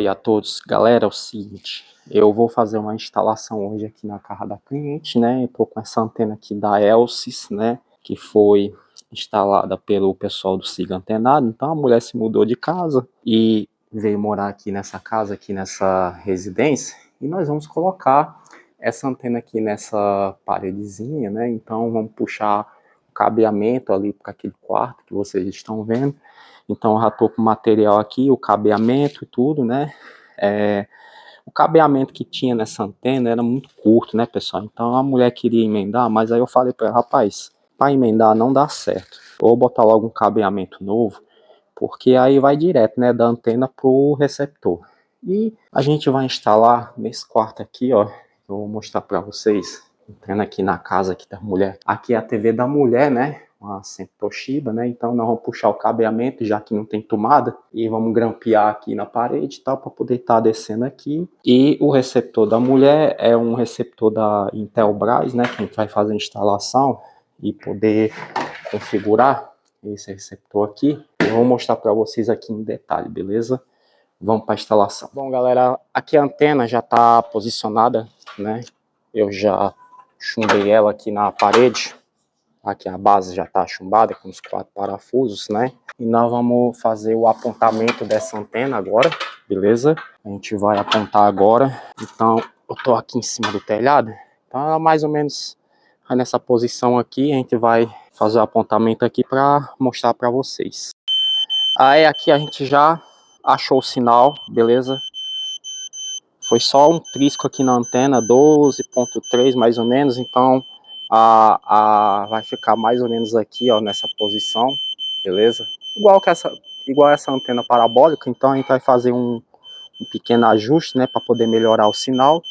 aí a todos. Galera, é o seguinte, eu vou fazer uma instalação hoje aqui na casa da cliente, né? Eu tô com essa antena aqui da Elsys, né? Que foi instalada pelo pessoal do Siga Antenado. Então a mulher se mudou de casa e veio morar aqui nessa casa, aqui nessa residência. E nós vamos colocar essa antena aqui nessa paredezinha, né? Então vamos puxar o cabeamento ali para aquele quarto que vocês estão vendo. Então eu já tô com o material aqui, o cabeamento e tudo, né? O cabeamento que tinha nessa antena era muito curto, né, pessoal? Então a mulher queria emendar, mas aí eu falei para ela, rapaz, para emendar não dá certo. Ou botar logo um cabeamento novo, porque aí vai direto, né, da antena pro receptor. E a gente vai instalar nesse quarto aqui, ó. Eu vou mostrar para vocês. Entrando aqui na casa aqui da mulher. Aqui é a TV da mulher, né? Uma sempre Toshiba, né? Então nós vamos puxar o cabeamento, já que não tem tomada, e vamos grampear aqui na parede e tal, para poder estar descendo aqui. E o receptor da mulher é um receptor da Intelbras, né? Que a gente vai fazer a instalação e poder configurar esse receptor aqui. Eu vou mostrar para vocês aqui em detalhe, beleza? Vamos para a instalação. Bom, galera, aqui a antena já está posicionada, né? Eu já chumbei ela aqui na parede. Aqui a base já está chumbada com os 4 parafusos, né? E nós vamos fazer o apontamento dessa antena agora, beleza? A gente vai apontar agora. Então, eu tô aqui em cima do telhado. Então, mais ou menos nessa posição aqui, a gente vai fazer o apontamento aqui para mostrar para vocês. Aí aqui a gente já achou o sinal, beleza? Foi só um trisco aqui na antena, 12.3 mais ou menos, então vai ficar mais ou menos aqui, ó, nessa posição, beleza? Igual essa antena parabólica, então a gente vai fazer um pequeno ajuste, né, para poder melhorar o sinal.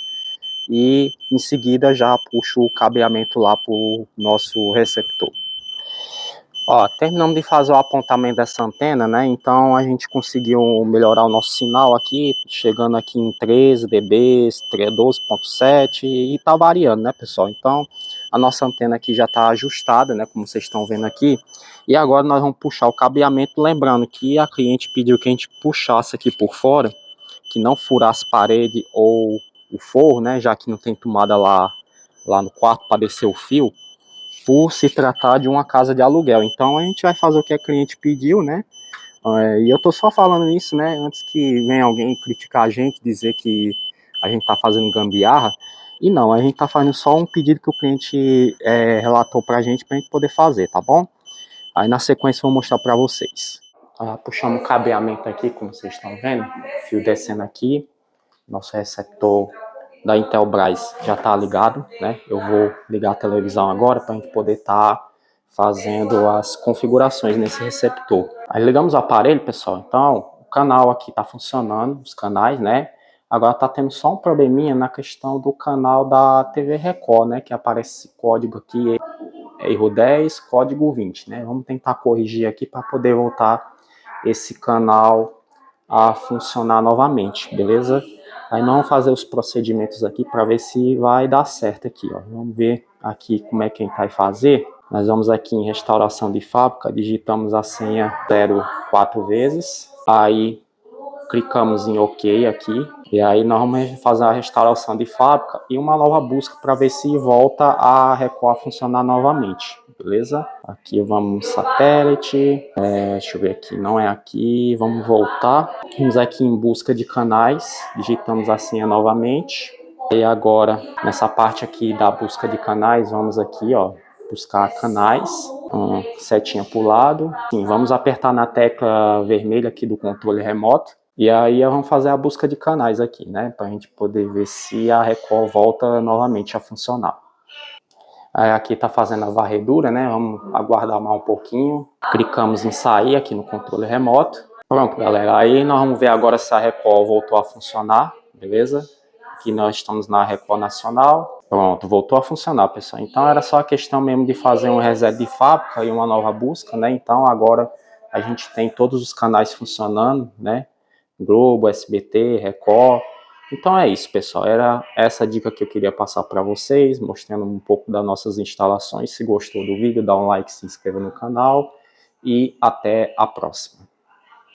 E em seguida já puxo o cabeamento lá para o nosso receptor. Ó, terminamos de fazer o apontamento dessa antena, né? Então a gente conseguiu melhorar o nosso sinal aqui, chegando aqui em 13 dB, 12.7 e tá variando, né, pessoal? Então a nossa antena aqui já tá ajustada, né, como vocês estão vendo aqui. E agora nós vamos puxar o cabeamento, lembrando que a cliente pediu que a gente puxasse aqui por fora, que não furasse parede ou o forro, né, já que não tem tomada lá no quarto para descer o fio, por se tratar de uma casa de aluguel. Então a gente vai fazer o que a cliente pediu, né? E eu tô só falando isso, né? Antes que venha alguém criticar a gente, dizer que a gente tá fazendo gambiarra. E não, a gente tá fazendo só um pedido que o cliente relatou pra gente poder fazer, tá bom? Aí na sequência eu vou mostrar pra vocês. Puxamos o cabeamento aqui, como vocês estão vendo. Fio descendo aqui. Nosso receptor da Intelbras já está ligado, né? Eu vou ligar a televisão agora para a gente poder estar fazendo as configurações nesse receptor. Aí ligamos o aparelho, pessoal. Então o canal aqui está funcionando, os canais, né? Agora está tendo só um probleminha na questão do canal da TV Record, né? Que aparece esse código aqui, erro 10, código 20, né? Vamos tentar corrigir aqui para poder voltar esse canal a funcionar novamente, beleza? Aí nós vamos fazer os procedimentos aqui para ver se vai dar certo aqui, ó. Vamos ver aqui como é que a gente vai fazer. Nós vamos aqui em restauração de fábrica, digitamos a senha 4 vezes. Aí clicamos em OK aqui. E aí nós vamos fazer a restauração de fábrica e uma nova busca para ver se volta a Record a funcionar novamente. Beleza? Aqui vamos satélite, deixa eu ver aqui, não é aqui, vamos voltar. Vamos aqui em busca de canais, digitamos a senha novamente. E agora, nessa parte aqui da busca de canais, vamos aqui, ó, buscar canais, setinha para o lado. Sim, vamos apertar na tecla vermelha aqui do controle remoto. E aí vamos fazer a busca de canais aqui, né, para a gente poder ver se a Record volta novamente a funcionar. Aqui está fazendo a varredura, né? Vamos aguardar mais um pouquinho. Clicamos em sair aqui no controle remoto. Pronto, galera. Aí nós vamos ver agora se a Record voltou a funcionar, beleza? Aqui nós estamos na Record Nacional. Pronto, voltou a funcionar, pessoal. Então era só a questão mesmo de fazer um reset de fábrica e uma nova busca, né? Então agora a gente tem todos os canais funcionando, né? Globo, SBT, Record. Então é isso, pessoal, era essa dica que eu queria passar para vocês, mostrando um pouco das nossas instalações. Se gostou do vídeo, dá um like, se inscreva no canal e até a próxima.